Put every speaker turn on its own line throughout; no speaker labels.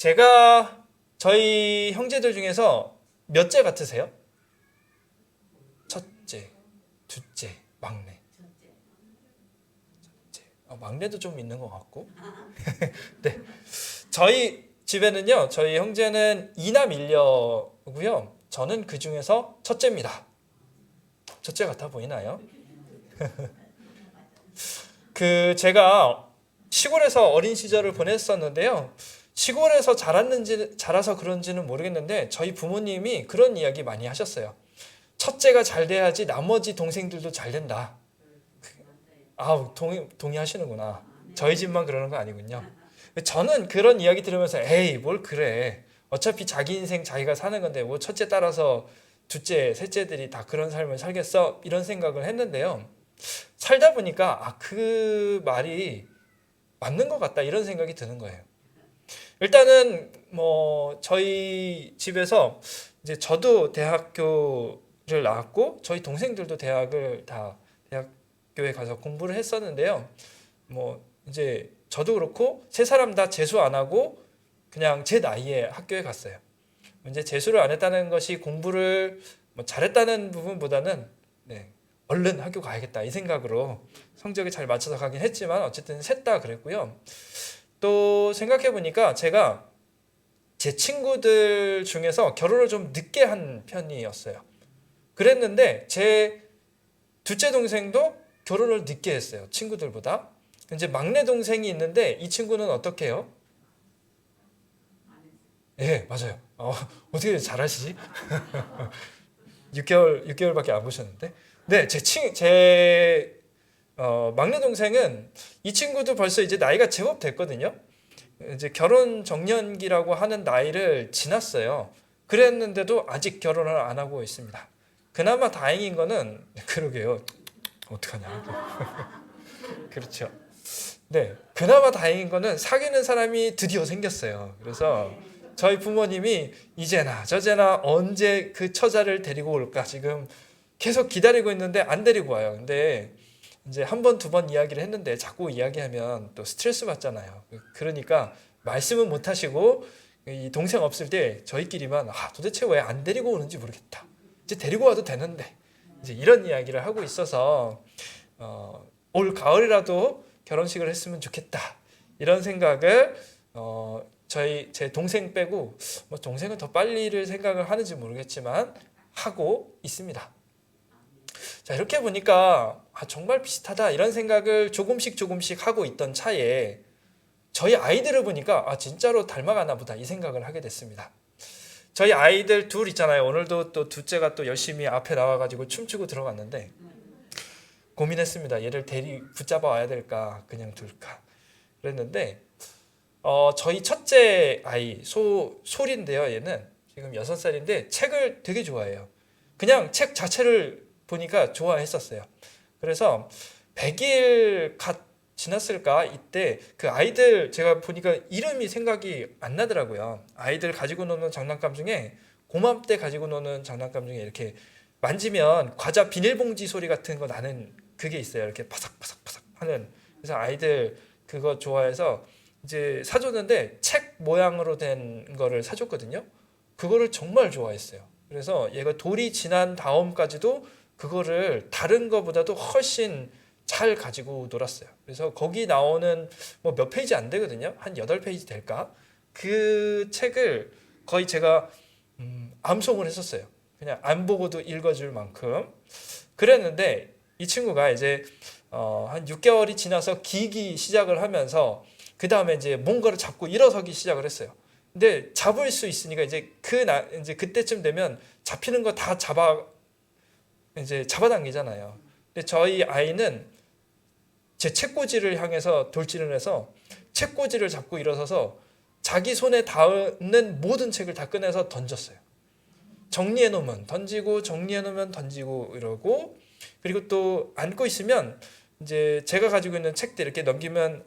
제가 저희 형제들 중에서 몇째 같으세요? 첫째, 둘째, 막내. 막내도 좀 있는 것 같고. 네, 저희 집에는요, 저희 형제는 이남 일녀고요. 저는 그 중에서 첫째입니다. 첫째 같아 보이나요? 제가 시골에서 어린 시절을 보냈었는데요. 시골에서 자라서 그런지는 모르겠는데 저희 부모님이 그런 이야기 많이 하셨어요. 첫째가 잘 돼야지 나머지 동생들도 잘 된다. 동의하시는구나. 저희 집만 그러는 거 아니군요. 저는 그런 이야기 들으면서 에이, 뭘 그래. 어차피 자기 인생 자기가 사는 건데 뭐 첫째 따라서 둘째, 셋째들이 다 그런 삶을 살겠어? 이런 생각을 했는데요. 살다 보니까 그 말이 맞는 것 같다 이런 생각이 드는 거예요. 일단은 뭐 저희 집에서 이제 저도 대학교를 나왔고 저희 동생들도 대학교에 가서 공부를 했었는데요. 뭐 이제 저도 그렇고 세 사람 다 재수 안 하고 그냥 제 나이에 학교에 갔어요. 이제 재수를 안 했다는 것이 공부를 뭐 잘했다는 부분보다는 네, 얼른 학교 가야겠다 이 생각으로 성적에 잘 맞춰서 가긴 했지만 어쨌든 셋 다 그랬고요. 또 생각해 보니까 제가 제 친구들 중에서 결혼을 좀 늦게 한 편이었어요. 그랬는데 제 둘째 동생도 결혼을 늦게 했어요. 친구들보다. 이제 막내 동생이 있는데 이 친구는 어떻게 해요? 예, 맞아요. 어떻게 잘하시지? 6개월밖에 안 보셨는데. 네, 막내 동생은 이 친구도 벌써 이제 나이가 제법 됐거든요. 이제 결혼 정년기라고 하는 나이를 지났어요. 그랬는데도 아직 결혼을 안 하고 있습니다. 그나마 다행인 거는 그러게요. 어떡하냐. 그렇죠. 네, 그나마 다행인 거는 사귀는 사람이 드디어 생겼어요. 그래서 저희 부모님이 이제나 저제나 언제 그 처자를 데리고 올까 지금 계속 기다리고 있는데 안 데리고 와요. 근데 이제 한 번, 두 번 이야기를 했는데 자꾸 이야기하면 또 스트레스 받잖아요. 그러니까 말씀은 못 하시고 이 동생 없을 때 저희끼리만 도대체 왜 안 데리고 오는지 모르겠다. 이제 데리고 와도 되는데 이제 이런 이야기를 하고 있어서 올 가을이라도 결혼식을 했으면 좋겠다. 이런 생각을 제 동생 빼고 뭐 동생은 더 빨리를 생각을 하는지 모르겠지만 하고 있습니다. 자, 이렇게 보니까 정말 비슷하다 이런 생각을 조금씩 하고 있던 차에 저희 아이들을 보니까 진짜로 닮아가나 보다 이 생각을 하게 됐습니다. 저희 아이들 둘 있잖아요. 오늘도 또 둘째가 또 열심히 앞에 나와가지고 춤추고 들어갔는데 고민했습니다. 얘를 붙잡아 와야 될까 그냥 둘까 그랬는데 저희 첫째 아이 솔인데요. 얘는 지금 6살인데 책을 되게 좋아해요. 그냥 책 자체를 보니까 좋아했었어요. 그래서 100일 지났을까 이때 그 아이들 제가 보니까 이름이 생각이 안 나더라고요. 아이들 가지고 노는 장난감 중에 고맘때 가지고 노는 장난감 중에 이렇게 만지면 과자 비닐봉지 소리 같은 거 나는 그게 있어요. 이렇게 바삭바삭바삭 하는. 그래서 아이들 그거 좋아해서 이제 사줬는데 책 모양으로 된 거를 사줬거든요. 그거를 정말 좋아했어요. 그래서 얘가 돌이 지난 다음까지도 그거를 다른 거보다도 훨씬 잘 가지고 놀았어요. 그래서 거기 나오는 뭐 몇 페이지 안 되거든요. 한 8페이지 될까? 그 책을 거의 제가 암송을 했었어요. 그냥 안 보고도 읽어줄 만큼. 그랬는데 이 친구가 이제 한 6개월이 지나서 기기 시작을 하면서 그 다음에 이제 뭔가를 잡고 일어서기 시작을 했어요. 근데 잡을 수 있으니까 이제 이제 그때쯤 되면 잡히는 거 다 잡아당기잖아요. 근데 저희 아이는 제 책꽂이를 향해서 돌진을 해서 책꽂이를 잡고 일어서서 자기 손에 닿는 모든 책을 다 꺼내서 던졌어요. 정리해 놓으면 던지고 정리해 놓으면 던지고 이러고 그리고 또 앉고 있으면 이제 제가 가지고 있는 책들 이렇게 넘기면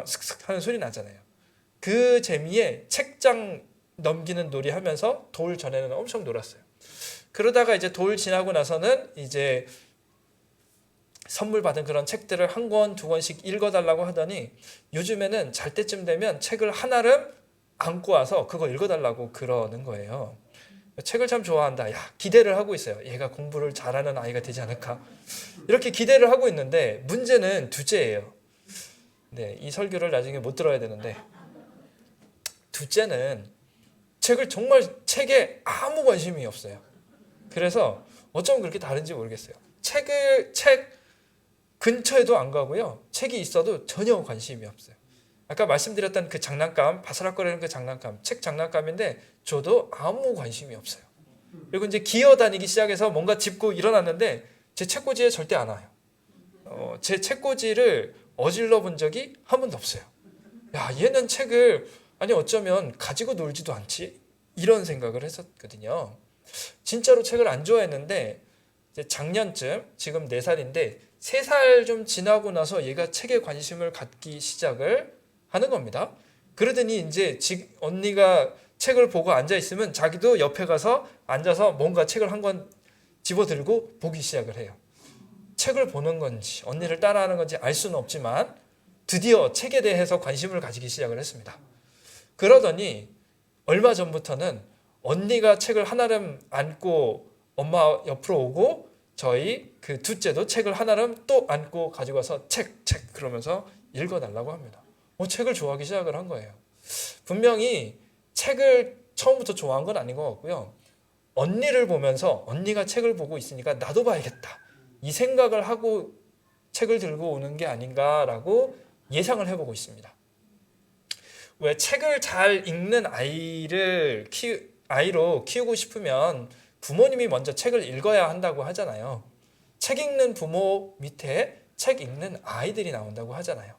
슥슥 하는 소리 나잖아요. 그 재미에 책장 넘기는 놀이 하면서 돌 전에는 엄청 놀았어요. 그러다가 이제 돌 지나고 나서는 이제 선물 받은 그런 책들을 한 권, 두 권씩 읽어달라고 하더니 요즘에는 잘 때쯤 되면 책을 한아름 안고 와서 그거 읽어달라고 그러는 거예요. 책을 참 좋아한다. 야, 기대를 하고 있어요. 얘가 공부를 잘하는 아이가 되지 않을까? 이렇게 기대를 하고 있는데 문제는 둘째예요. 네, 이 설교를 나중에 못 들어야 되는데 둘째는 책에 아무 관심이 없어요. 그래서 어쩌면 그렇게 다른지 모르겠어요. 책 근처에도 안 가고요. 책이 있어도 전혀 관심이 없어요. 아까 말씀드렸던 그 장난감, 바스락거리는 그 장난감, 책 장난감인데 저도 아무 관심이 없어요. 그리고 이제 기어다니기 시작해서 뭔가 짚고 일어났는데 제 책꽂이에 절대 안 와요. 제 책꽂이를 어질러 본 적이 한 번도 없어요. 야, 얘는 책을 아니 어쩌면 가지고 놀지도 않지? 이런 생각을 했었거든요. 진짜로 책을 안 좋아했는데 이제 작년쯤, 지금 4살인데 3살 좀 지나고 나서 얘가 책에 관심을 갖기 시작을 하는 겁니다. 그러더니 이제 언니가 책을 보고 앉아 있으면 자기도 옆에 가서 앉아서 뭔가 책을 한 권 집어들고 보기 시작을 해요. 책을 보는 건지 언니를 따라하는 건지 알 수는 없지만 드디어 책에 대해서 관심을 가지기 시작을 했습니다. 그러더니 얼마 전부터는 언니가 책을 한아름 안고 엄마 옆으로 오고 저희 그 둘째도 책을 한아름 또 안고 가지고 와서 책 그러면서 읽어달라고 합니다. 책을 좋아하기 시작을 한 거예요. 분명히 책을 처음부터 좋아한 건 아닌 것 같고요. 언니를 보면서 언니가 책을 보고 있으니까 나도 봐야겠다. 이 생각을 하고 책을 들고 오는 게 아닌가라고 예상을 해보고 있습니다. 왜 책을 잘 읽는 아이로 키우고 싶으면 부모님이 먼저 책을 읽어야 한다고 하잖아요. 책 읽는 부모 밑에 책 읽는 아이들이 나온다고 하잖아요.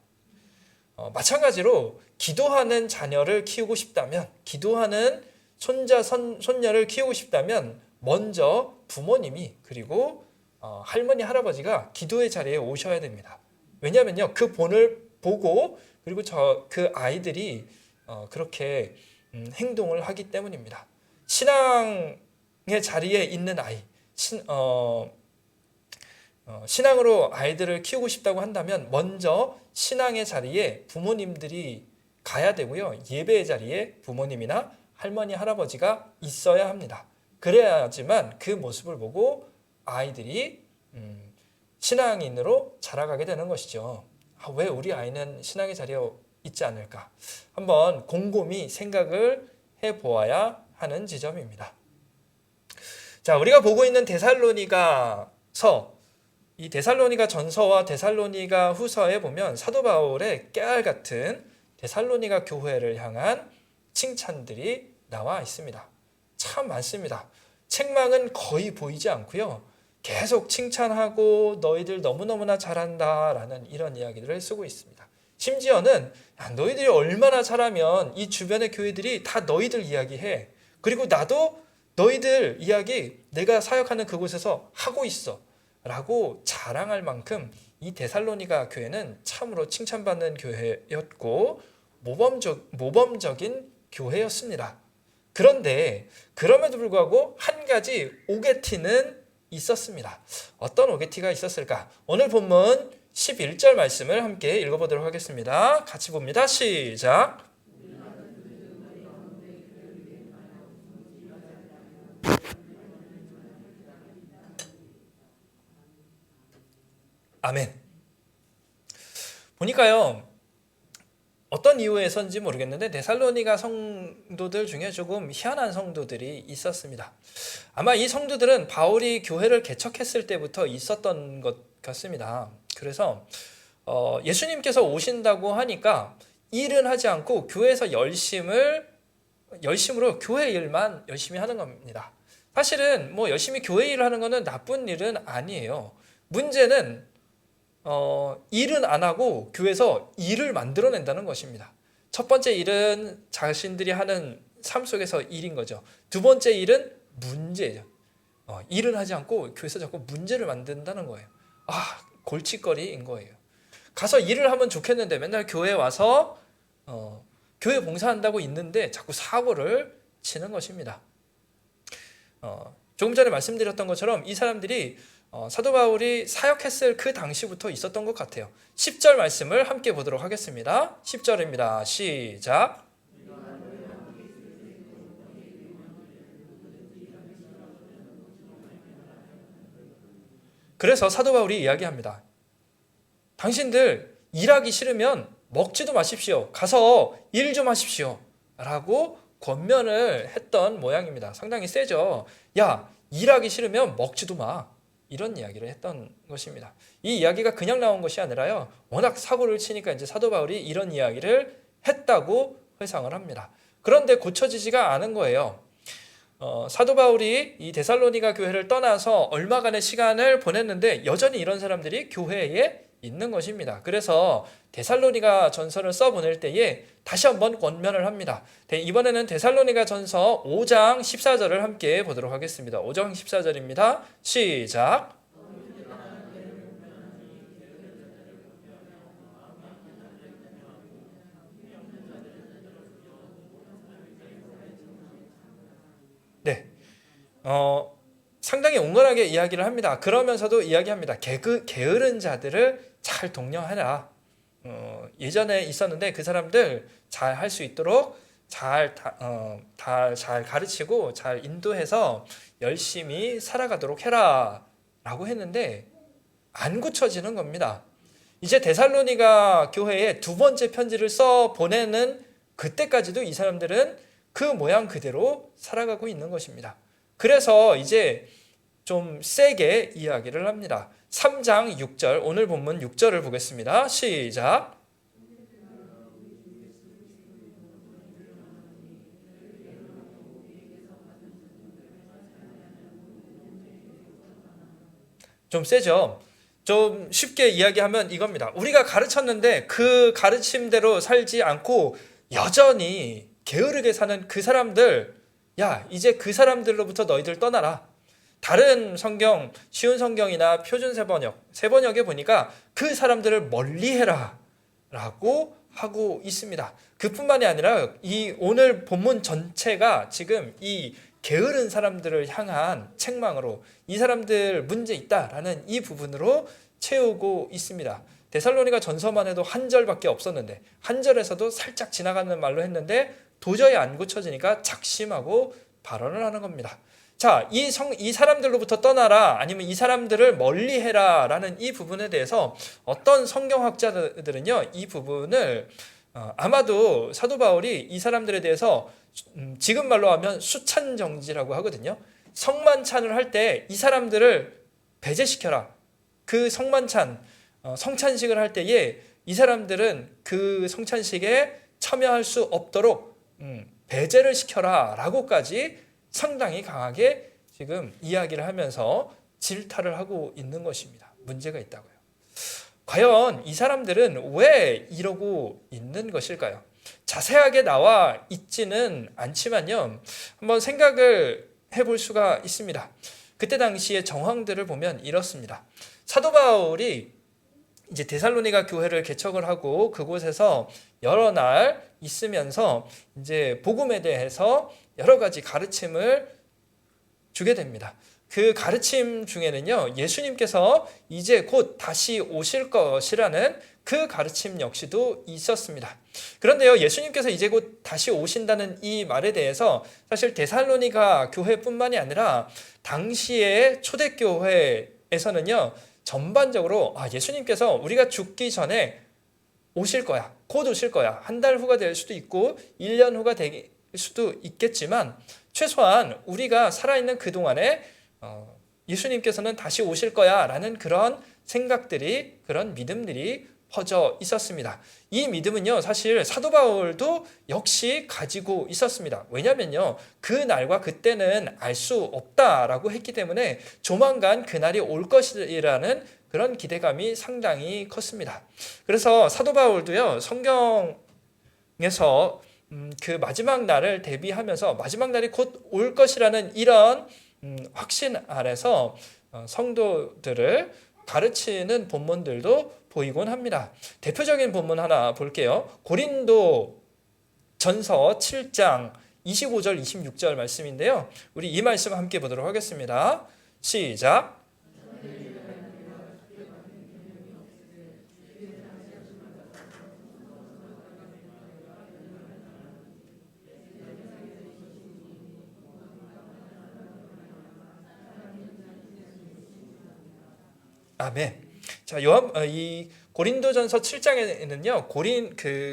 마찬가지로 기도하는 자녀를 키우고 싶다면, 기도하는 손녀를 키우고 싶다면 먼저 부모님이 그리고 할머니, 할아버지가 기도의 자리에 오셔야 됩니다. 왜냐하면요, 그 본을 보고 그리고 그 아이들이 그렇게 행동을 하기 때문입니다. 신앙의 자리에 있는 아이, 신앙으로 아이들을 키우고 싶다고 한다면 먼저 신앙의 자리에 부모님들이 가야 되고요. 예배의 자리에 부모님이나 할머니, 할아버지가 있어야 합니다. 그래야지만 그 모습을 보고 아이들이 신앙인으로 자라가게 되는 것이죠. 왜 우리 아이는 신앙의 자리에 있지 않을까? 한번 곰곰이 생각을 해보아야 하는 지점입니다. 자, 우리가 보고 있는 데살로니가서, 이 데살로니가 전서와 데살로니가 후서에 보면 사도 바울의 깨알 같은 데살로니가 교회를 향한 칭찬들이 나와 있습니다. 참 많습니다. 책망은 거의 보이지 않고요. 계속 칭찬하고 너희들 너무너무나 잘한다라는 이런 이야기들을 쓰고 있습니다. 심지어는 너희들이 얼마나 잘하면 이 주변의 교회들이 다 너희들 이야기해. 그리고 나도 너희들 이야기 내가 사역하는 그곳에서 하고 있어 라고 자랑할 만큼 이 데살로니가 교회는 참으로 칭찬받는 교회였고 모범적인 교회였습니다. 그런데 그럼에도 불구하고 한 가지 오게티는 있었습니다. 어떤 오게티가 있었을까? 오늘 본문 11절 말씀을 함께 읽어보도록 하겠습니다. 같이 봅니다. 시작. 아멘. 보니까요, 어떤 이유에서인지 모르겠는데 데살로니가 성도들 중에 조금 희한한 성도들이 있었습니다. 아마 이 성도들은 바울이 교회를 개척했을 때부터 있었던 것 같습니다. 그래서 예수님께서 오신다고 하니까 일은 하지 않고 교회에서 열심으로 교회 일만 열심히 하는 겁니다. 사실은 뭐 열심히 교회 일을 하는 것은 나쁜 일은 아니에요. 문제는 일은 안 하고 교회에서 일을 만들어낸다는 것입니다. 첫 번째 일은 자신들이 하는 삶 속에서 일인 거죠. 두 번째 일은 문제예요. 일은 하지 않고 교회에서 자꾸 문제를 만든다는 거예요. 골칫거리인 거예요. 가서 일을 하면 좋겠는데 맨날 교회에 와서 교회 봉사한다고 있는데 자꾸 사고를 치는 것입니다. 조금 전에 말씀드렸던 것처럼 이 사람들이 사도 바울이 사역했을 그 당시부터 있었던 것 같아요. 10절 말씀을 함께 보도록 하겠습니다. 10절입니다. 시작. 그래서 사도 바울이 이야기합니다. 당신들 일하기 싫으면 먹지도 마십시오. 가서 일 좀 하십시오. 라고 권면을 했던 모양입니다. 상당히 세죠. 야, 일하기 싫으면 먹지도 마. 이런 이야기를 했던 것입니다. 이 이야기가 그냥 나온 것이 아니라요. 워낙 사고를 치니까 이제 사도 바울이 이런 이야기를 했다고 회상을 합니다. 그런데 고쳐지지가 않은 거예요. 사도 바울이 이 데살로니가 교회를 떠나서 얼마간의 시간을 보냈는데 여전히 이런 사람들이 교회에 있는 것입니다. 그래서 데살로니가 전서를 써보낼 때에 다시 한번 권면을 합니다. 이번에는 데살로니가 전서 5장 14절을 함께 보도록 하겠습니다. 5장 14절입니다. 시작. 네, 상당히 온건하게 이야기를 합니다. 그러면서도 이야기합니다. 게으른 자들을 잘 독려해라. 예전에 있었는데 그 사람들 잘 할 수 있도록 잘 가르치고 잘 인도해서 열심히 살아가도록 해라 라고 했는데 안 고쳐지는 겁니다. 이제 데살로니가 교회에 두 번째 편지를 써 보내는 그때까지도 이 사람들은 그 모양 그대로 살아가고 있는 것입니다. 그래서 이제 좀 세게 이야기를 합니다. 3장 6절, 오늘 본문 6절을 보겠습니다. 시작. 좀 세죠? 좀 쉽게 이야기하면 이겁니다. 우리가 가르쳤는데 그 가르침대로 살지 않고 여전히 게으르게 사는 그 사람들, 야, 이제 그 사람들로부터 너희들 떠나라. 다른 성경, 쉬운 성경이나 표준 세번역에 보니까 그 사람들을 멀리해라 라고 하고 있습니다. 그뿐만이 아니라 이 오늘 본문 전체가 지금 이 게으른 사람들을 향한 책망으로 이 사람들 문제 있다라는 이 부분으로 채우고 있습니다. 데살로니가 전서만 해도 한 절밖에 없었는데 한 절에서도 살짝 지나가는 말로 했는데 도저히 안 고쳐지니까 작심하고 발언을 하는 겁니다. 자, 이 사람들로부터 떠나라 아니면 이 사람들을 멀리해라 라는 이 부분에 대해서 어떤 성경학자들은요 이 부분을 아마도 사도 바울이 이 사람들에 대해서 지금 말로 하면 수찬정지라고 하거든요. 성만찬을 할 때 이 사람들을 배제시켜라. 그 성만찬, 성찬식을 할 때에 이 사람들은 그 성찬식에 참여할 수 없도록 배제를 시켜라 라고까지 상당히 강하게 지금 이야기를 하면서 질타를 하고 있는 것입니다. 문제가 있다고요. 과연 이 사람들은 왜 이러고 있는 것일까요? 자세하게 나와 있지는 않지만요. 한번 생각을 해볼 수가 있습니다. 그때 당시의 정황들을 보면 이렇습니다. 사도 바울이 이제 데살로니가 교회를 개척을 하고 그곳에서 여러 날 있으면서 이제 복음에 대해서 여러 가지 가르침을 주게 됩니다. 그 가르침 중에는요, 예수님께서 이제 곧 다시 오실 것이라는 그 가르침 역시도 있었습니다. 그런데요, 예수님께서 이제 곧 다시 오신다는 이 말에 대해서 사실 데살로니가 교회뿐만이 아니라 당시의 초대교회에서는요, 전반적으로 예수님께서 우리가 죽기 전에 오실 거야. 곧 오실 거야. 한 달 후가 될 수도 있고 1년 후가 될 수도 있겠지만 최소한 우리가 살아있는 그동안에 예수님께서는 다시 오실 거야 라는 그런 생각들이 그런 믿음들이 퍼져 있었습니다. 이 믿음은요 사실 사도 바울도 역시 가지고 있었습니다. 왜냐면요 그 날과 그때는 알 수 없다라고 했기 때문에 조만간 그날이 올 것이라는 그런 기대감이 상당히 컸습니다. 그래서 사도 바울도요 성경에서 그 마지막 날을 대비하면서 마지막 날이 곧 올 것이라는 이런 확신 아래서 성도들을 가르치는 본문들도 보이곤 합니다. 대표적인 본문 하나 볼게요. 고린도 전서 7장 25절 26절 말씀인데요. 우리 이 말씀 함께 보도록 하겠습니다. 시작. 아멘. 자, 이 고린도전서 7장에는요.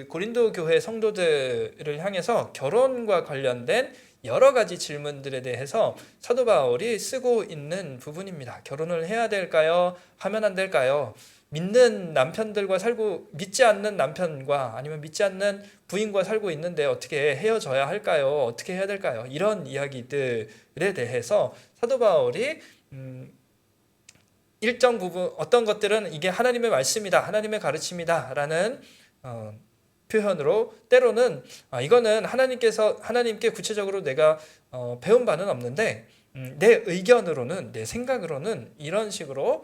고린도 교회 성도들을 향해서 결혼과 관련된 여러 가지 질문들에 대해서 사도 바울이 쓰고 있는 부분입니다. 결혼을 해야 될까요? 하면 안 될까요? 믿는 남편들과 살고 믿지 않는 남편과 아니면 믿지 않는 부인과 살고 있는데 어떻게 헤어져야 할까요? 어떻게 해야 될까요? 이런 이야기들에 대해서 사도 바울이 일정 부분 어떤 것들은 이게 하나님의 말씀이다, 하나님의 가르침이다라는 표현으로 때로는 이거는 하나님께 구체적으로 내가 배운 바는 없는데 내 의견으로는 내 생각으로는 이런 식으로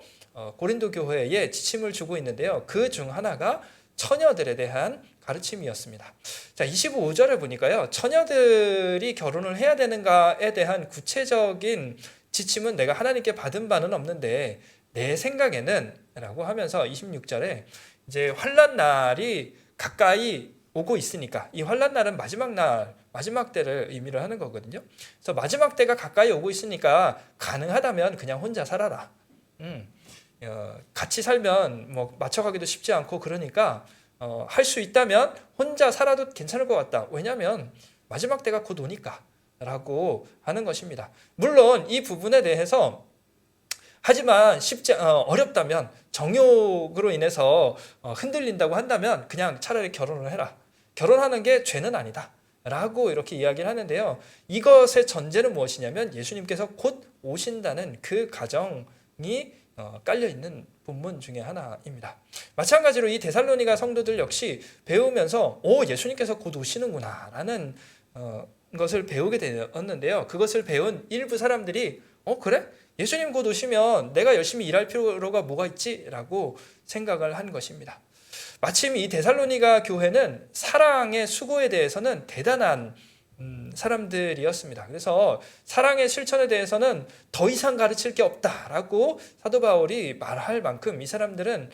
고린도 교회에 지침을 주고 있는데요. 그 중 하나가 처녀들에 대한 가르침이었습니다. 자, 25절에 보니까요. 처녀들이 결혼을 해야 되는가에 대한 구체적인 지침은 내가 하나님께 받은 바는 없는데 내 생각에는 라고 하면서 26절에 이제 환난 날이 가까이 오고 있으니까 이 환난 날은 마지막 때를 의미를 하는 거거든요. 그래서 마지막 때가 가까이 오고 있으니까 가능하다면 그냥 혼자 살아라. 같이 살면 뭐 맞춰가기도 쉽지 않고 그러니까 할 수 있다면 혼자 살아도 괜찮을 것 같다. 왜냐하면 마지막 때가 곧 오니까 라고 하는 것입니다. 물론 이 부분에 대해서 하지만 어렵다면 정욕으로 인해서 흔들린다고 한다면 그냥 차라리 결혼을 해라. 결혼하는 게 죄는 아니다. 라고 이렇게 이야기를 하는데요. 이것의 전제는 무엇이냐면 예수님께서 곧 오신다는 그 가정이 깔려있는 본문 중에 하나입니다. 마찬가지로 이 데살로니가 성도들 역시 배우면서 예수님께서 곧 오시는구나 라는 것을 배우게 되었는데요. 그것을 배운 일부 사람들이 그래? 예수님 곧 오시면 내가 열심히 일할 필요가 뭐가 있지? 라고 생각을 한 것입니다. 마침 이 데살로니가 교회는 사랑의 수고에 대해서는 대단한 사람들이었습니다. 그래서 사랑의 실천에 대해서는 더 이상 가르칠 게 없다라고 사도 바울이 말할 만큼 이 사람들은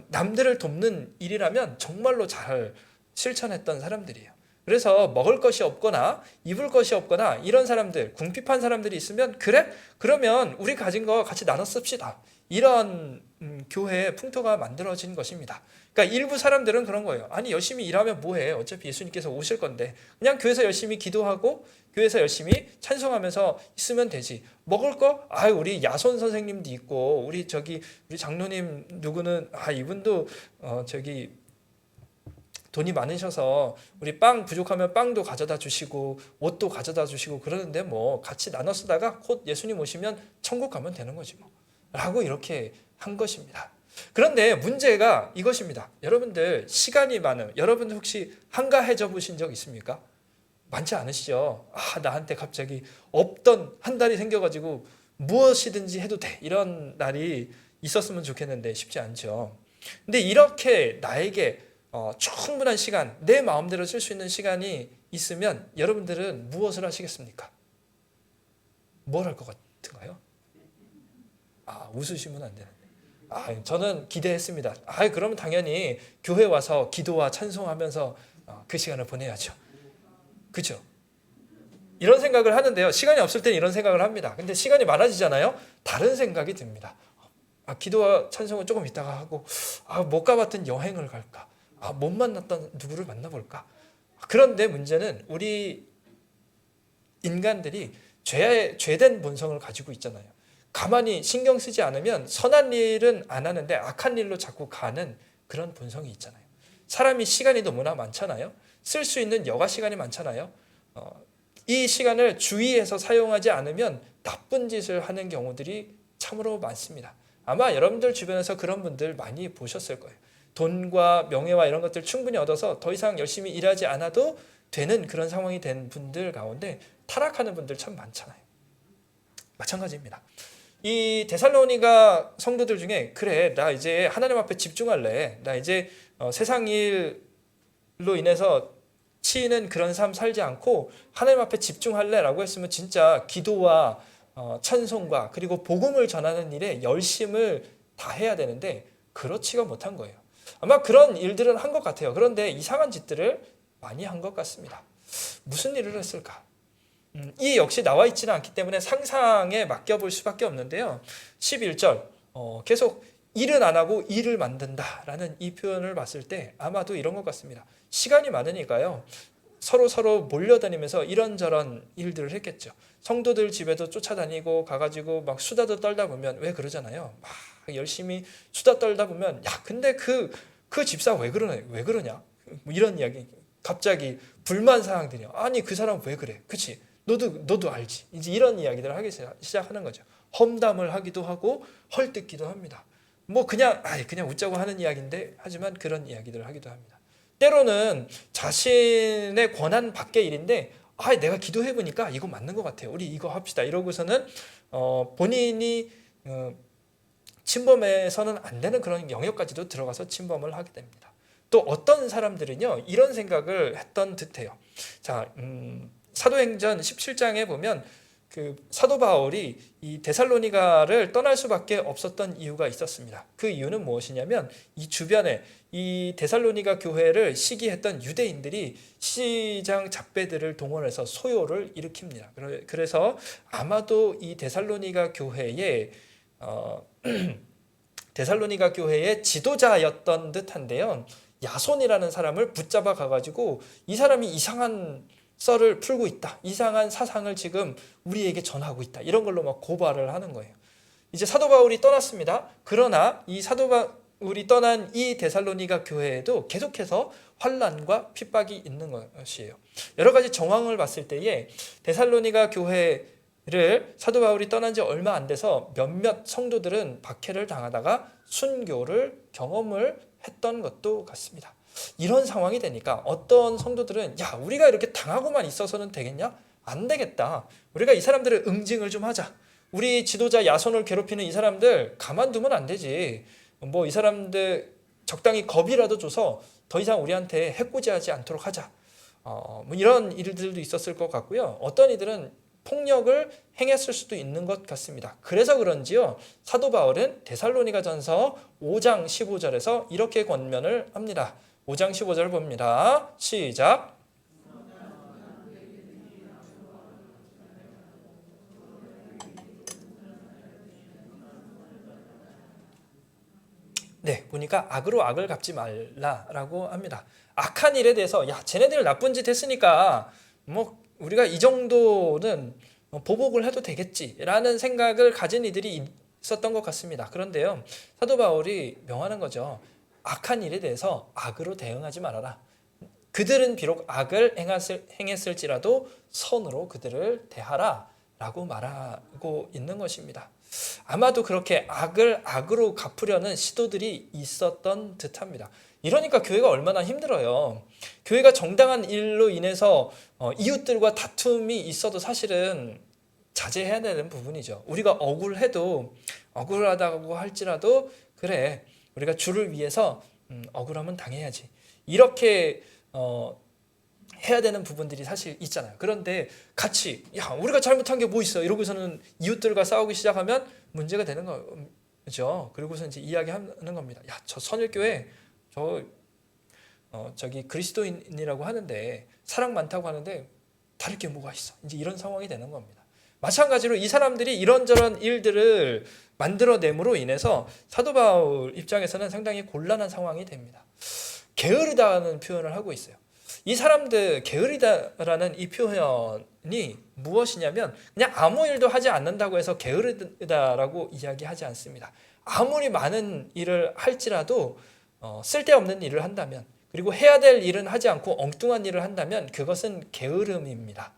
남들을 돕는 일이라면 정말로 잘 실천했던 사람들이에요. 그래서 먹을 것이 없거나 입을 것이 없거나 이런 사람들, 궁핍한 사람들이 있으면 그래? 그러면 우리 가진 거 같이 나눠 씁시다. 이런 교회의 풍토가 만들어진 것입니다. 그러니까 일부 사람들은 그런 거예요. 아니 열심히 일하면 뭐해? 어차피 예수님께서 오실 건데 그냥 교회에서 열심히 기도하고 교회에서 열심히 찬송하면서 있으면 되지. 먹을 거? 우리 야손 선생님도 있고 우리 장로님 누구는 이분도 돈이 많으셔서 우리 빵 부족하면 빵도 가져다 주시고 옷도 가져다 주시고 그러는데 뭐 같이 나눠 쓰다가 곧 예수님 오시면 천국 가면 되는 거지 뭐 라고 이렇게 한 것입니다. 그런데 문제가 이것입니다. 여러분들 시간이 많으면 여러분들 혹시 한가해져 보신 적 있습니까? 많지 않으시죠? 나한테 갑자기 없던 한 달이 생겨가지고 무엇이든지 해도 돼 이런 날이 있었으면 좋겠는데 쉽지 않죠. 근데 이렇게 나에게 충분한 시간, 내 마음대로 쓸 수 있는 시간이 있으면 여러분들은 무엇을 하시겠습니까? 뭘 할 것 같은가요? 웃으시면 안 되는데. 저는 기대했습니다. 그러면 당연히 교회 와서 기도와 찬송하면서 그 시간을 보내야죠. 그렇죠? 이런 생각을 하는데요. 시간이 없을 때는 이런 생각을 합니다. 근데 시간이 많아지잖아요. 다른 생각이 듭니다. 기도와 찬송은 조금 있다가 하고 못 가봤던 여행을 갈까? 못 만났던 누구를 만나볼까? 그런데 문제는 우리 인간들이 죄된 본성을 가지고 있잖아요. 가만히 신경 쓰지 않으면 선한 일은 안 하는데 악한 일로 자꾸 가는 그런 본성이 있잖아요. 사람이 시간이 너무나 많잖아요. 쓸 수 있는 여가 시간이 많잖아요. 이 시간을 주의해서 사용하지 않으면 나쁜 짓을 하는 경우들이 참으로 많습니다. 아마 여러분들 주변에서 그런 분들 많이 보셨을 거예요. 돈과 명예와 이런 것들 충분히 얻어서 더 이상 열심히 일하지 않아도 되는 그런 상황이 된 분들 가운데 타락하는 분들 참 많잖아요. 마찬가지입니다. 이 데살로니가 성도들 중에 그래 나 이제 하나님 앞에 집중할래. 나 이제 세상 일로 인해서 치이는 그런 삶 살지 않고 하나님 앞에 집중할래 라고 했으면 진짜 기도와 찬송과 그리고 복음을 전하는 일에 열심을 다해야 되는데 그렇지가 못한 거예요. 아마 그런 일들은 한 것 같아요. 그런데 이상한 짓들을 많이 한 것 같습니다. 무슨 일을 했을까? 이 역시 나와 있지는 않기 때문에 상상에 맡겨볼 수밖에 없는데요. 11절 계속 일은 안 하고 일을 만든다라는 이 표현을 봤을 때 아마도 이런 것 같습니다. 시간이 많으니까요. 서로 몰려다니면서 이런저런 일들을 했겠죠. 성도들 집에도 쫓아다니고 가가지고 막 수다도 떨다 보면 왜 그러잖아요. 막 열심히 수다 떨다 보면 야 근데 그 집사 왜 그러냐 뭐 이런 이야기 갑자기 불만 사항들이요. 아니 그 사람 왜 그래? 그치? 너도 알지. 이제 이런 이야기들을 하기 시작하는 거죠. 험담을 하기도 하고 헐뜯기도 합니다. 뭐 그냥 웃자고 하는 이야기인데 하지만 그런 이야기들을 하기도 합니다. 때로는 자신의 권한 밖의 일인데 내가 기도해 보니까 이거 맞는 것 같아요. 우리 이거 합시다. 이러고서는 본인이 침범해서는 안 되는 그런 영역까지도 들어가서 침범을 하게 됩니다. 또 어떤 사람들은요 이런 생각을 했던 듯해요. 자, 사도행전 17장에 보면 그 사도 바울이 이 데살로니가를 떠날 수밖에 없었던 이유가 있었습니다. 그 이유는 무엇이냐면 이 주변에 이 데살로니가 교회를 시기했던 유대인들이 시장 잡배들을 동원해서 소요를 일으킵니다. 그래서 아마도 이 데살로니가 교회의 데살로니가 교회의 지도자였던 듯한데요. 야손이라는 사람을 붙잡아 가가지고 이 사람이 이상한 썰을 풀고 있다. 이상한 사상을 지금 우리에게 전하고 있다. 이런 걸로 막 고발을 하는 거예요. 이제 사도 바울이 떠났습니다. 그러나 이 사도 바울이 떠난 이 데살로니가 교회에도 계속해서 환난과 핍박이 있는 것이에요. 여러 가지 정황을 봤을 때에 데살로니가 교회를 사도 바울이 떠난 지 얼마 안 돼서 몇몇 성도들은 박해를 당하다가 순교를 경험을 했던 것도 같습니다. 이런 상황이 되니까 어떤 성도들은 우리가 이렇게 당하고만 있어서는 되겠냐? 안 되겠다. 우리가 이 사람들을 응징을 좀 하자. 우리 지도자 야손을 괴롭히는 이 사람들 가만두면 안 되지. 뭐 이 사람들 적당히 겁이라도 줘서 더 이상 우리한테 해코지하지 않도록 하자. 뭐 이런 일들도 있었을 것 같고요. 어떤 이들은 폭력을 행했을 수도 있는 것 같습니다. 그래서 그런지요. 사도 바울은 데살로니가전서 5장 15절에서 이렇게 권면을 합니다. 5장 15절 봅니다. 시작. 네, 보니까 악으로 악을 갚지 말라라고 합니다. 악한 일에 대해서 쟤네들 나쁜 짓 했으니까 뭐 우리가 이 정도는 보복을 해도 되겠지라는 생각을 가진 이들이 있었던 것 같습니다. 그런데요, 사도 바울이 명하는 거죠. 악한 일에 대해서 악으로 대응하지 말아라. 그들은 비록 악을 행했을지라도 선으로 그들을 대하라 라고 말하고 있는 것입니다. 아마도 그렇게 악을 악으로 갚으려는 시도들이 있었던 듯합니다. 이러니까 교회가 얼마나 힘들어요. 교회가 정당한 일로 인해서 이웃들과 다툼이 있어도 사실은 자제해야 되는 부분이죠. 우리가 억울하다고 할지라도 그래 우리가 주를 위해서 억울하면 당해야지. 이렇게 해야 되는 부분들이 사실 있잖아요. 그런데 같이 우리가 잘못한 게 뭐 있어 이러고서는 이웃들과 싸우기 시작하면 문제가 되는 거죠. 그리고서 이제 이야기하는 겁니다. 저 선일교회 저기 그리스도인이라고 하는데 사랑 많다고 하는데 다를 게 뭐가 있어. 이제 이런 상황이 되는 겁니다. 마찬가지로 이 사람들이 이런저런 일들을 만들어냄으로 인해서 사도 바울 입장에서는 상당히 곤란한 상황이 됩니다. 게으르다는 표현을 하고 있어요. 이 사람들 게으르다라는 이 표현이 무엇이냐면 그냥 아무 일도 하지 않는다고 해서 게으르다라고 이야기하지 않습니다. 아무리 많은 일을 할지라도 쓸데없는 일을 한다면 그리고 해야 될 일은 하지 않고 엉뚱한 일을 한다면 그것은 게으름입니다.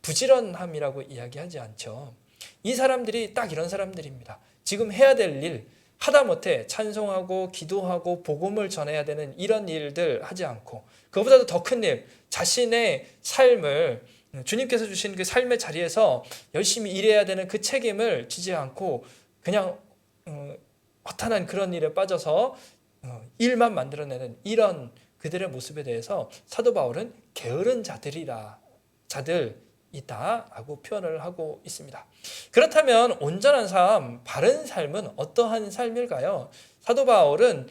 부지런함이라고 이야기하지 않죠. 이 사람들이 딱 이런 사람들입니다. 지금 해야 될 일 하다못해 찬송하고 기도하고 복음을 전해야 되는 이런 일들 하지 않고 그것보다도 더 큰 일, 자신의 삶을 주님께서 주신 그 삶의 자리에서 열심히 일해야 되는 그 책임을 지지 않고 그냥 허탄한 그런 일에 빠져서 일만 만들어내는 이런 그들의 모습에 대해서 사도 바울은 게으른 자들이다라고 표현을 하고 있습니다. 그렇다면 온전한 삶, 바른 삶은 어떠한 삶일까요? 사도 바울은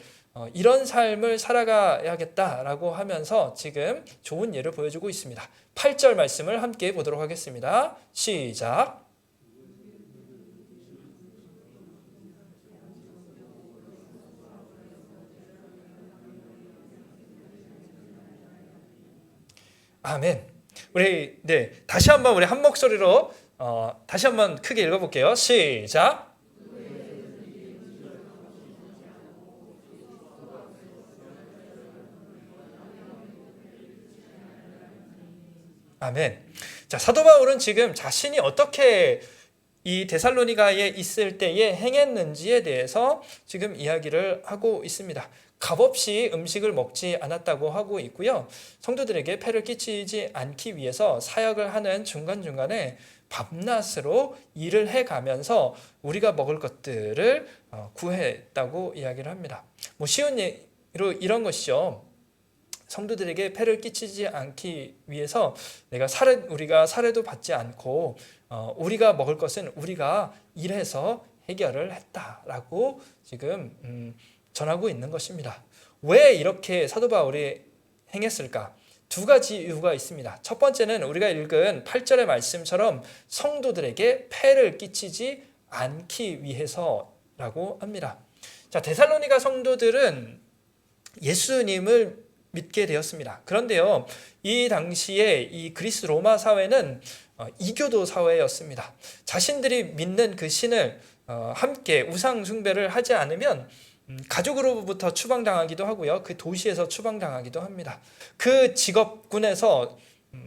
이런 삶을 살아가야겠다라고 하면서 지금 좋은 예를 보여주고 있습니다. 8절 말씀을 함께 보도록 하겠습니다. 시작. 아멘. 우리 다시 한번 우리 한 목소리로 다시 한번 크게 읽어볼게요. 시작. 아멘. 자, 사도 바울은 지금 자신이 어떻게 이 데살로니가에 있을 때에 행했는지에 대해서 지금 이야기를 하고 있습니다. 값없이 음식을 먹지 않았다고 하고 있고요. 성도들에게 폐를 끼치지 않기 위해서 사역을 하는 중간중간에 밤낮으로 일을 해가면서 우리가 먹을 것들을 구했다고 이야기를 합니다. 뭐 쉬운 예로 이런 것이죠. 성도들에게 폐를 끼치지 않기 위해서 우리가 살해도 받지 않고 우리가 먹을 것은 우리가 일해서 해결을 했다라고 지금 전하고 있는 것입니다. 왜 이렇게 사도 바울이 행했을까? 두 가지 이유가 있습니다. 첫 번째는 우리가 읽은 8절의 말씀처럼 성도들에게 폐를 끼치지 않기 위해서라고 합니다. 자, 데살로니가 성도들은 예수님을 믿게 되었습니다. 그런데요, 이 당시에 이 그리스 로마 사회는 이교도 사회였습니다. 자신들이 믿는 그 신을 함께 우상 숭배를 하지 않으면 가족으로부터 추방당하기도 하고요. 그 도시에서 추방당하기도 합니다. 그 직업군에서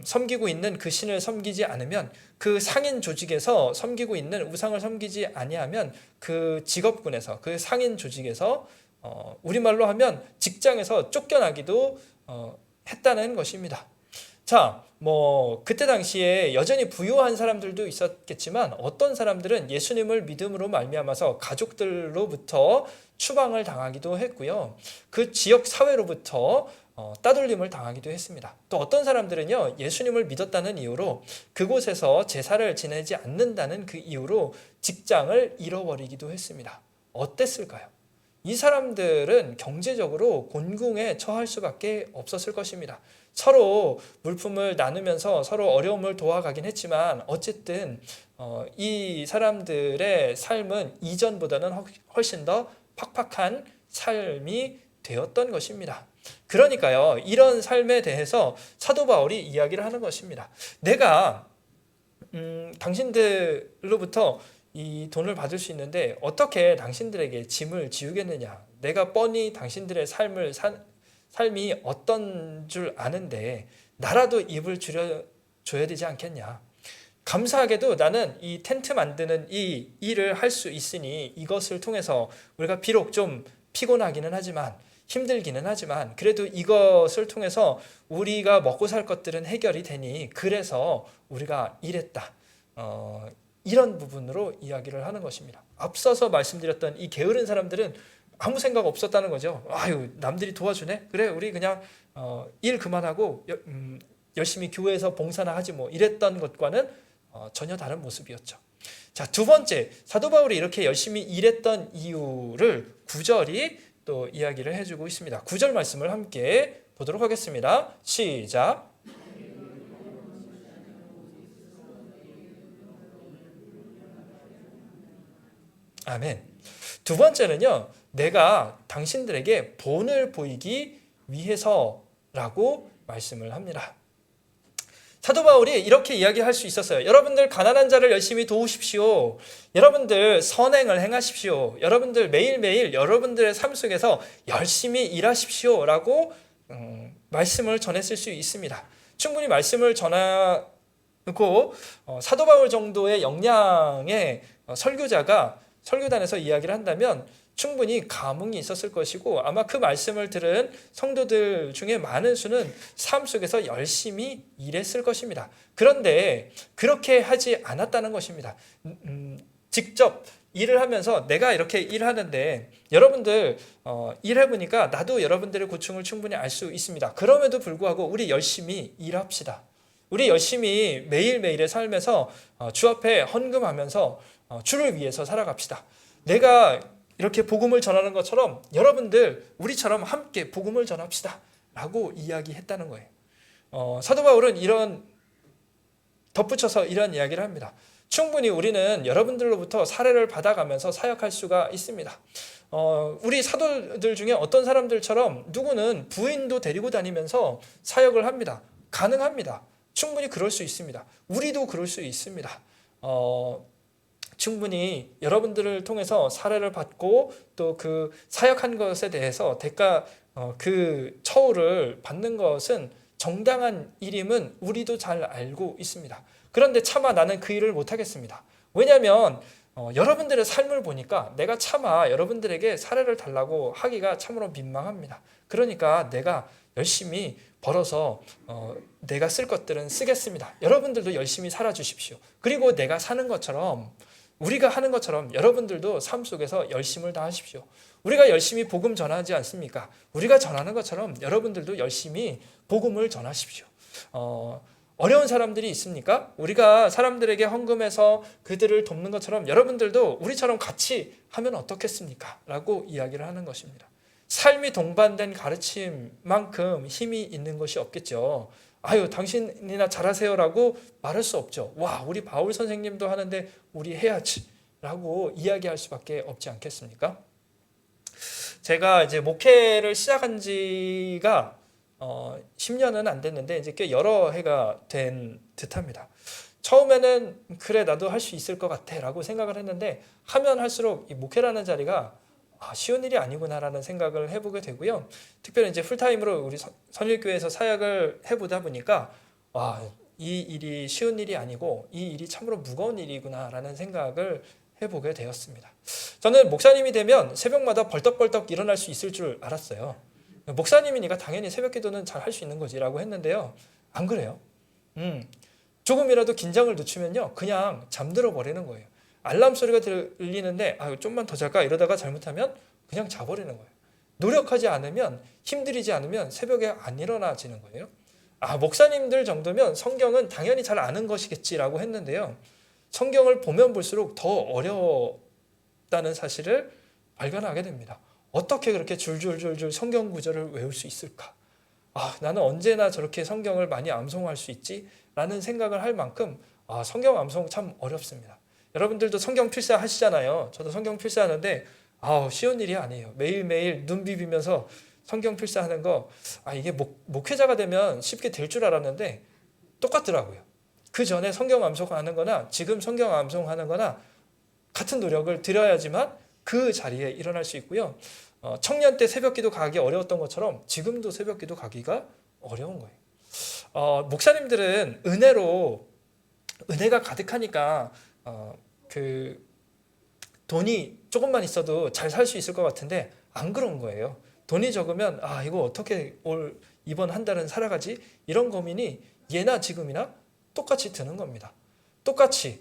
섬기고 있는 그 신을 섬기지 않으면, 그 상인 조직에서 섬기고 있는 우상을 섬기지 아니하면 그 직업군에서, 그 상인 조직에서 우리말로 하면 직장에서 쫓겨나기도 했다는 것입니다. 자, 뭐 그때 당시에 여전히 부유한 사람들도 있었겠지만 어떤 사람들은 예수님을 믿음으로 말미암아서 가족들로부터 추방을 당하기도 했고요. 그 지역 사회로부터 따돌림을 당하기도 했습니다. 또 어떤 사람들은요, 예수님을 믿었다는 이유로 그곳에서 제사를 지내지 않는다는 그 이유로 직장을 잃어버리기도 했습니다. 어땠을까요? 이 사람들은 경제적으로 곤궁에 처할 수밖에 없었을 것입니다. 서로 물품을 나누면서 서로 어려움을 도와가긴 했지만 어쨌든 이 사람들의 삶은 이전보다는 훨씬 더 팍팍한 삶이 되었던 것입니다. 그러니까요, 이런 삶에 대해서 사도 바울이 이야기를 하는 것입니다. 내가 당신들로부터 이 돈을 받을 수 있는데 어떻게 당신들에게 짐을 지우겠느냐? 내가 뻔히 당신들의 삶이 어떤 줄 아는데 나라도 입을 줄여줘야 되지 않겠냐? 감사하게도 나는 이 텐트 만드는 이 일을 할 수 있으니 이것을 통해서 우리가 비록 좀 피곤하기는 하지만 힘들기는 하지만 그래도 이것을 통해서 우리가 먹고 살 것들은 해결이 되니 그래서 우리가 일했다. 이런 부분으로 이야기를 하는 것입니다. 앞서서 말씀드렸던 이 게으른 사람들은 아무 생각 없었다는 거죠. 아유, 남들이 도와주네? 그래, 우리 그냥 일 그만하고 열심히 교회에서 봉사나 하지 뭐, 이랬던 것과는 전혀 다른 모습이었죠. 자, 두 번째, 사도 바울이 이렇게 열심히 일했던 이유를 9절이 또 이야기를 해주고 있습니다. 9절 말씀을 함께 보도록 하겠습니다. 시작. 아멘. 두 번째는요, 내가 당신들에게 본을 보이기 위해서라고 말씀을 합니다. 사도 바울이 이렇게 이야기할 수 있었어요. 여러분들 가난한 자를 열심히 도우십시오. 여러분들 선행을 행하십시오. 여러분들 매일매일 여러분들의 삶 속에서 열심히 일하십시오 라고 말씀을 전했을 수 있습니다. 충분히 말씀을 전하고 사도 바울 정도의 역량의 설교자가 설교단에서 이야기를 한다면 충분히 감흥이 있었을 것이고 아마 그 말씀을 들은 성도들 중에 많은 수는 삶 속에서 열심히 일했을 것입니다. 그런데 그렇게 하지 않았다는 것입니다. 직접 일을 하면서 내가 이렇게 일하는데 여러분들 일해보니까 나도 여러분들의 고충을 충분히 알 수 있습니다. 그럼에도 불구하고 우리 열심히 일합시다. 우리 열심히 매일매일의 삶에서 주 앞에 헌금하면서 주를 위해서 살아갑시다. 내가 이렇게 복음을 전하는 것처럼 여러분들 우리처럼 함께 복음을 전합시다 라고 이야기했다는 거예요. 사도 바울은 덧붙여서 이런 이야기를 합니다. 충분히 우리는 여러분들로부터 사례를 받아가면서 사역할 수가 있습니다. 우리 사도들 중에 어떤 사람들처럼 누구는 부인도 데리고 다니면서 사역을 합니다. 가능합니다. 충분히 그럴 수 있습니다. 우리도 그럴 수 있습니다. 충분히 여러분들을 통해서 사례를 받고 또 그 사역한 것에 대해서 대가 그 처우를 받는 것은 정당한 일임은 우리도 잘 알고 있습니다. 그런데 차마 나는 그 일을 못하겠습니다. 왜냐하면 여러분들의 삶을 보니까 내가 차마 여러분들에게 사례를 달라고 하기가 참으로 민망합니다. 그러니까 내가 열심히 벌어서 내가 쓸 것들은 쓰겠습니다. 여러분들도 열심히 살아주십시오. 그리고 내가 사는 것처럼 우리가 하는 것처럼 여러분들도 삶 속에서 열심을 다하십시오. 우리가 열심히 복음 전하지 않습니까? 우리가 전하는 것처럼 여러분들도 열심히 복음을 전하십시오. 어려운 사람들이 있습니까? 우리가 사람들에게 헌금해서 그들을 돕는 것처럼 여러분들도 우리처럼 같이 하면 어떻겠습니까? 라고 이야기를 하는 것입니다. 삶이 동반된 가르침만큼 힘이 있는 것이 없겠죠. 아유, 당신이나 잘하세요라고 말할 수 없죠. 와, 우리 바울 선생님도 하는데 우리 해야지 라고 이야기할 수밖에 없지 않겠습니까? 제가 이제 목회를 시작한 지가 10년은 안 됐는데 이제 꽤 여러 해가 된 듯합니다. 처음에는 그래 나도 할 수 있을 것 같아 라고 생각을 했는데 하면 할수록 이 목회라는 자리가 쉬운 일이 아니구나라는 생각을 해보게 되고요. 특별히 이제 풀타임으로 우리 선일교회에서 사역을 해보다 보니까 이 일이 쉬운 일이 아니고 이 일이 참으로 무거운 일이구나라는 생각을 해보게 되었습니다. 저는 목사님이 되면 새벽마다 벌떡벌떡 일어날 수 있을 줄 알았어요. 목사님이니까 당연히 새벽 기도는 잘 할 수 있는 거지라고 했는데요. 안 그래요. 조금이라도 긴장을 늦추면요 그냥 잠들어 버리는 거예요. 알람 소리가 들리는데 좀만 더 잘까 이러다가 잘못하면 그냥 자버리는 거예요. 노력하지 않으면 힘들이지 않으면 새벽에 안 일어나지는 거예요. 목사님들 정도면 성경은 당연히 잘 아는 것이겠지라고 했는데요. 성경을 보면 볼수록 더 어렵다는 사실을 발견하게 됩니다. 어떻게 그렇게 줄줄줄줄 성경 구절을 외울 수 있을까? 나는 언제나 저렇게 성경을 많이 암송할 수 있지? 라는 생각을 할 만큼 성경 암송 참 어렵습니다. 여러분들도 성경 필사 하시잖아요. 저도 성경 필사하는데 쉬운 일이 아니에요. 매일매일 눈 비비면서 성경 필사하는 거 이게 목회자가 되면 쉽게 될 줄 알았는데 똑같더라고요. 그 전에 성경 암송하는 거나 지금 성경 암송하는 거나 같은 노력을 들여야지만 그 자리에 일어날 수 있고요. 청년 때 새벽기도 가기 어려웠던 것처럼 지금도 새벽기도 가기가 어려운 거예요. 목사님들은 은혜가 가득하니까 그 돈이 조금만 있어도 잘 살 수 있을 것 같은데 안 그런 거예요. 돈이 적으면 이거 어떻게 이번 한 달은 살아가지? 이런 고민이 예나 지금이나 똑같이 드는 겁니다. 똑같이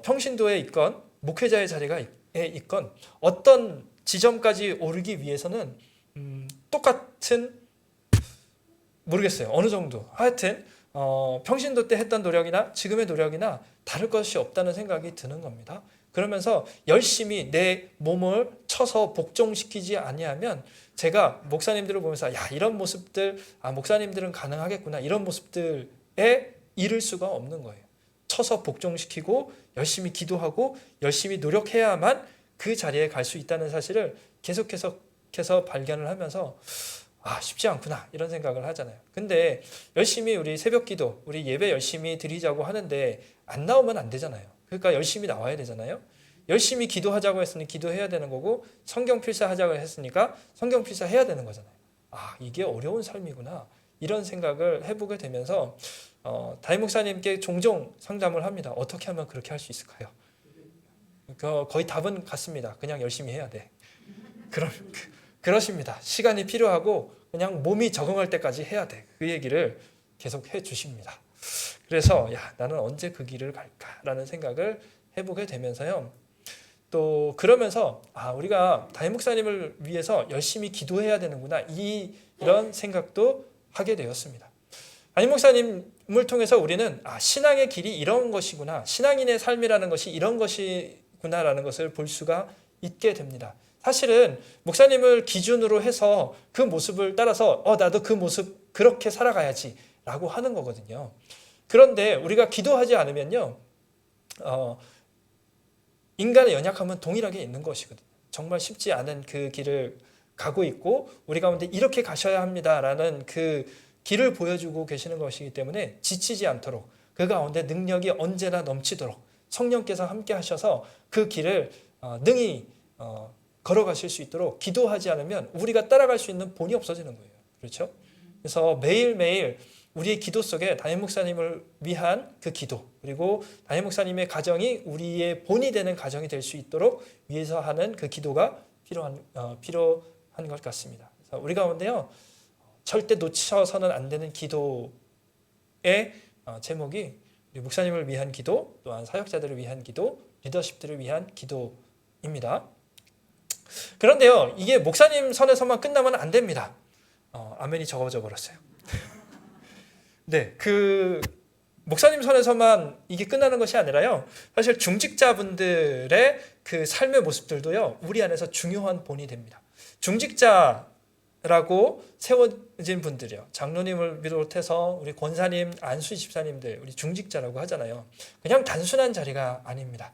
평신도에 있건 목회자의 자리에 있건 어떤 지점까지 오르기 위해서는 똑같은 모르겠어요. 어느 정도 하여튼 평신도 때 했던 노력이나 지금의 노력이나 다를 것이 없다는 생각이 드는 겁니다. 그러면서 열심히 내 몸을 쳐서 복종시키지 아니하면 제가 목사님들을 보면서 이런 모습들 목사님들은 가능하겠구나 이런 모습들에 이를 수가 없는 거예요. 쳐서 복종시키고 열심히 기도하고 열심히 노력해야만 그 자리에 갈 수 있다는 사실을 계속해서 발견을 하면서 쉽지 않구나 이런 생각을 하잖아요. 근데 열심히 우리 새벽기도 우리 예배 열심히 드리자고 하는데 안 나오면 안 되잖아요. 그러니까 열심히 나와야 되잖아요. 열심히 기도하자고 했으니 기도해야 되는 거고 성경 필사하자고 했으니까 성경 필사해야 되는 거잖아요. 이게 어려운 삶이구나 이런 생각을 해보게 되면서 담임 목사님께 종종 상담을 합니다. 어떻게 하면 그렇게 할 수 있을까요? 거의 답은 같습니다. 그냥 열심히 해야 돼. 그러십니다. 시간이 필요하고 그냥 몸이 적응할 때까지 해야 돼. 그 얘기를 계속 해주십니다. 그래서 나는 언제 그 길을 갈까라는 생각을 해보게 되면서요. 또 그러면서 우리가 담임 목사님을 위해서 열심히 기도해야 되는구나 이런 생각도 하게 되었습니다. 담임 목사님을 통해서 우리는 신앙의 길이 이런 것이구나 신앙인의 삶이라는 것이 이런 것이구나라는 것을 볼 수가 있게 됩니다. 사실은 목사님을 기준으로 해서 그 모습을 따라서 나도 그 모습 그렇게 살아가야지 라고 하는 거거든요. 그런데 우리가 기도하지 않으면요 인간의 연약함은 동일하게 있는 것이거든요. 정말 쉽지 않은 그 길을 가고 있고 우리 가운데 이렇게 가셔야 합니다라는 그 길을 보여주고 계시는 것이기 때문에 지치지 않도록 그 가운데 능력이 언제나 넘치도록 성령께서 함께 하셔서 그 길을 능히 걸어가실 수 있도록 기도하지 않으면 우리가 따라갈 수 있는 본이 없어지는 거예요. 그렇죠? 그래서 매일매일 우리의 기도 속에 담임 목사님을 위한 그 기도, 그리고 담임 목사님의 가정이 우리의 본이 되는 가정이 될 수 있도록 위해서 하는 그 기도가 필요한 것 같습니다. 그래서 우리 가운데요, 절대 놓쳐서는 안 되는 기도의 제목이 우리 목사님을 위한 기도, 또한 사역자들을 위한 기도, 리더십들을 위한 기도입니다. 그런데요, 이게 목사님 선에서만 끝나면 안 됩니다. 아멘이 적어져 버렸어요. 네, 그 목사님 선에서만 이게 끝나는 것이 아니라요, 사실 중직자분들의 그 삶의 모습들도요, 우리 안에서 중요한 본이 됩니다. 중직자라고 세워진 분들이요, 장로님을 비롯해서 우리 권사님, 안수 집사님들, 우리 중직자라고 하잖아요. 그냥 단순한 자리가 아닙니다.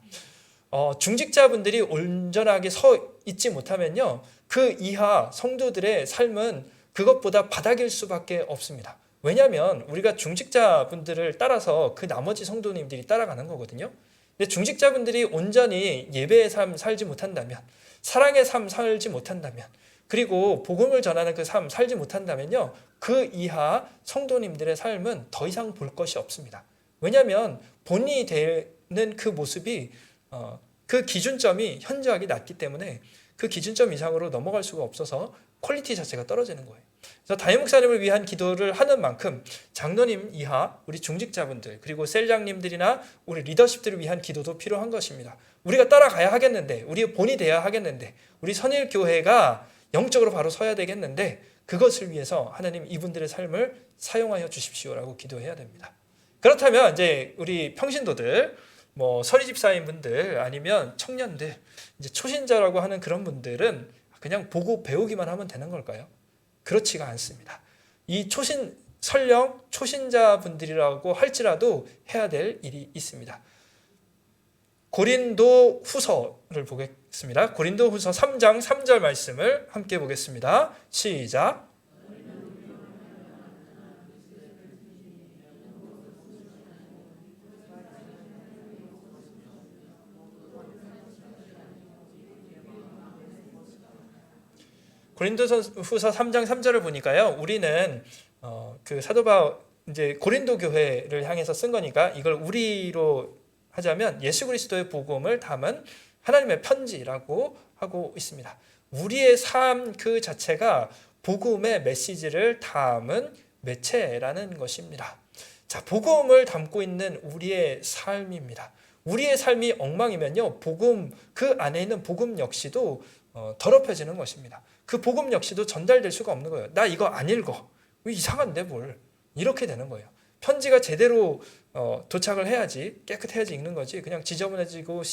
중직자분들이 온전하게 서 있지 못하면요, 그 이하 성도들의 삶은 그것보다 바닥일 수밖에 없습니다. 왜냐하면 우리가 중직자분들을 따라서 그 나머지 성도님들이 따라가는 거거든요. 근데 중직자분들이 온전히 예배의 삶 살지 못한다면, 사랑의 삶 살지 못한다면, 그리고 복음을 전하는 그 삶 살지 못한다면요, 그 이하 성도님들의 삶은 더 이상 볼 것이 없습니다. 왜냐하면 본이 되는 그 모습이 그 기준점이 현저하게 낮기 때문에 그 기준점 이상으로 넘어갈 수가 없어서 퀄리티 자체가 떨어지는 거예요. 그래서 담임 목사님을 위한 기도를 하는 만큼 장로님 이하 우리 중직자분들, 그리고 셀장님들이나 우리 리더십들을 위한 기도도 필요한 것입니다. 우리가 따라가야 하겠는데, 우리의 본이 돼야 하겠는데, 우리 선일교회가 영적으로 바로 서야 되겠는데, 그것을 위해서 하나님 이분들의 삶을 사용하여 주십시오라고 기도해야 됩니다. 그렇다면 이제 우리 평신도들, 서리 집사님분들, 아니면 청년들, 이제 초신자라고 하는 그런 분들은 그냥 보고 배우기만 하면 되는 걸까요? 그렇지가 않습니다. 이 설령 초신자분들이라고 할지라도 해야 될 일이 있습니다. 고린도 후서를 보겠습니다. 고린도 후서 3장 3절 말씀을 함께 보겠습니다. 시작. 고린도후서 3장 3절을 보니까요, 우리는 그 사도 바울 이제 고린도 교회를 향해서 쓴 거니까 이걸 우리로 하자면 예수 그리스도의 복음을 담은 하나님의 편지라고 하고 있습니다. 우리의 삶 그 자체가 복음의 메시지를 담은 매체라는 것입니다. 자, 복음을 담고 있는 우리의 삶입니다. 우리의 삶이 엉망이면요, 복음 그 안에 있는 복음 역시도 더럽혀지는 것입니다. 그 복음 역시도 전달될 수가 없는 거예요. 나 이거 안 읽어. 이상한데 뭘. 이렇게 되는 거예요. 편지가 제대로 도착을 해야지, 깨끗해야지 읽는 거지, 그냥 지저분해지고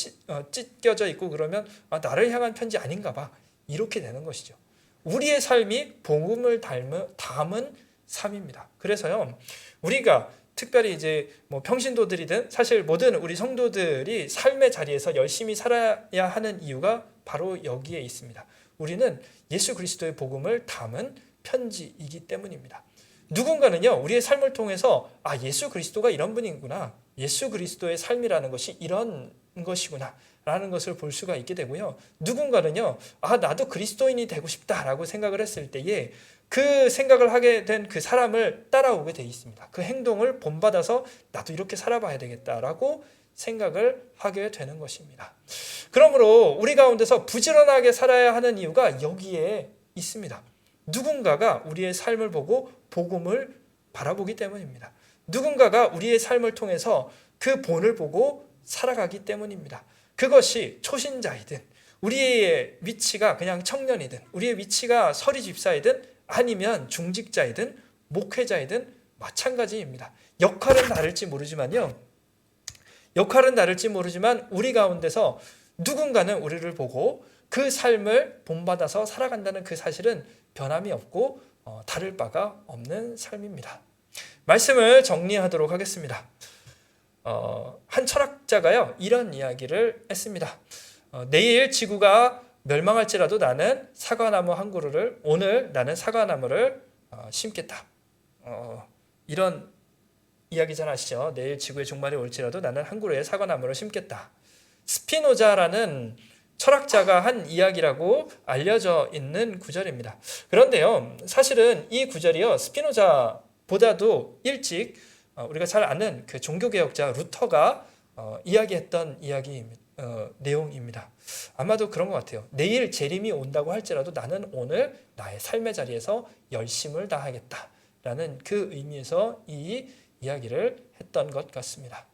찢겨져 있고 그러면 나를 향한 편지 아닌가 봐. 이렇게 되는 것이죠. 우리의 삶이 복음을 담은 삶입니다. 그래서요, 우리가 특별히 이제 평신도들이든 사실 모든 우리 성도들이 삶의 자리에서 열심히 살아야 하는 이유가 바로 여기에 있습니다. 우리는 예수 그리스도의 복음을 담은 편지이기 때문입니다. 누군가는요, 우리의 삶을 통해서 예수 그리스도가 이런 분이구나, 예수 그리스도의 삶이라는 것이 이런 것이구나 라는 것을 볼 수가 있게 되고요, 누군가는요, 나도 그리스도인이 되고 싶다라고 생각을 했을 때에 그 생각을 하게 된 그 사람을 따라오게 돼 있습니다. 그 행동을 본받아서 나도 이렇게 살아봐야 되겠다라고 생각을 하게 되는 것입니다. 그러므로 우리 가운데서 부지런하게 살아야 하는 이유가 여기에 있습니다. 누군가가 우리의 삶을 보고 복음을 바라보기 때문입니다. 누군가가 우리의 삶을 통해서 그 본을 보고 살아가기 때문입니다. 그것이 초신자이든, 우리의 위치가 그냥 청년이든, 우리의 위치가 서리 집사이든, 아니면 중직자이든 목회자이든 마찬가지입니다. 역할은 다를지 모르지만 우리 가운데서 누군가는 우리를 보고 그 삶을 본받아서 살아간다는 그 사실은 변함이 없고 다를 바가 없는 삶입니다. 말씀을 정리하도록 하겠습니다. 한 철학자가요, 이런 이야기를 했습니다. 내일 지구가 멸망할지라도 나는 사과나무 한 그루를, 오늘 나는 사과나무를 심겠다. 이런 이야기 잘 아시죠? 내일 지구의 종말이 올지라도 나는 한 그루의 사과나무를 심겠다. 스피노자라는 철학자가 한 이야기라고 알려져 있는 구절입니다. 그런데요, 사실은 이 구절이요, 스피노자보다도 일찍 우리가 잘 아는 그 종교개혁자 루터가 이야기했던 내용입니다. 아마도 그런 것 같아요. 내일 재림이 온다고 할지라도 나는 오늘 나의 삶의 자리에서 열심을 다하겠다라는 그 의미에서 이 이야기를 했던 것 같습니다.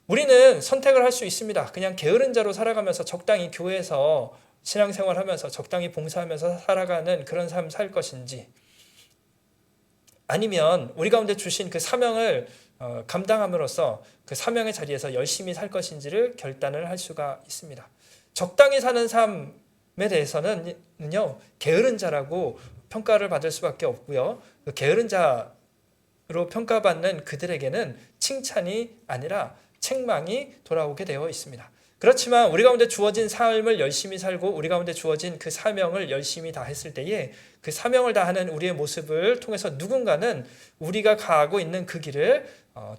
우리는 선택을 할 수 있습니다. 그냥 게으른 자로 살아가면서 적당히 교회에서 신앙생활하면서 적당히 봉사하면서 살아가는 그런 삶 살 것인지, 아니면 우리 가운데 주신 그 사명을 감당함으로써 그 사명의 자리에서 열심히 살 것인지를 결단을 할 수가 있습니다. 적당히 사는 삶에 대해서는요, 게으른 자라고 평가를 받을 수밖에 없고요. 그 게으른 자로 평가받는 그들에게는 칭찬이 아니라 책망이 돌아오게 되어 있습니다. 그렇지만 우리 가운데 주어진 삶을 열심히 살고 우리 가운데 주어진 그 사명을 열심히 다했을 때에 그 사명을 다하는 우리의 모습을 통해서 누군가는 우리가 가고 있는 그 길을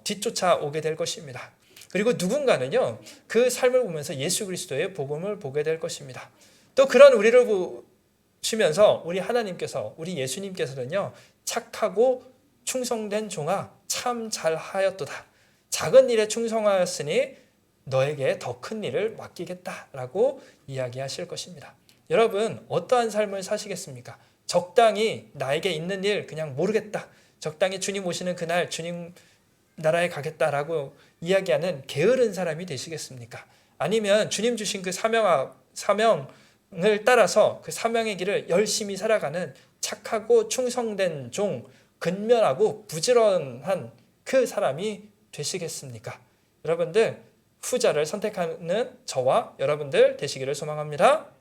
뒤쫓아 오게 될 것입니다. 그리고 누군가는요, 그 삶을 보면서 예수 그리스도의 복음을 보게 될 것입니다. 또 그런 우리를 보시면서 우리 하나님께서, 우리 예수님께서는요, 착하고 충성된 종아 참 잘하였도다. 작은 일에 충성하였으니 너에게 더 큰 일을 맡기겠다라고 이야기하실 것입니다. 여러분, 어떠한 삶을 사시겠습니까? 적당히 나에게 있는 일 그냥 모르겠다, 적당히 주님 오시는 그날 주님 나라에 가겠다라고 이야기하는 게으른 사람이 되시겠습니까? 아니면 주님 주신 그 사명을 따라서 그 사명의 길을 열심히 살아가는 착하고 충성된 종, 근면하고 부지런한 그 사람이 되시겠습니까? 여러분들, 후자를 선택하는 저와 여러분들 되시기를 소망합니다.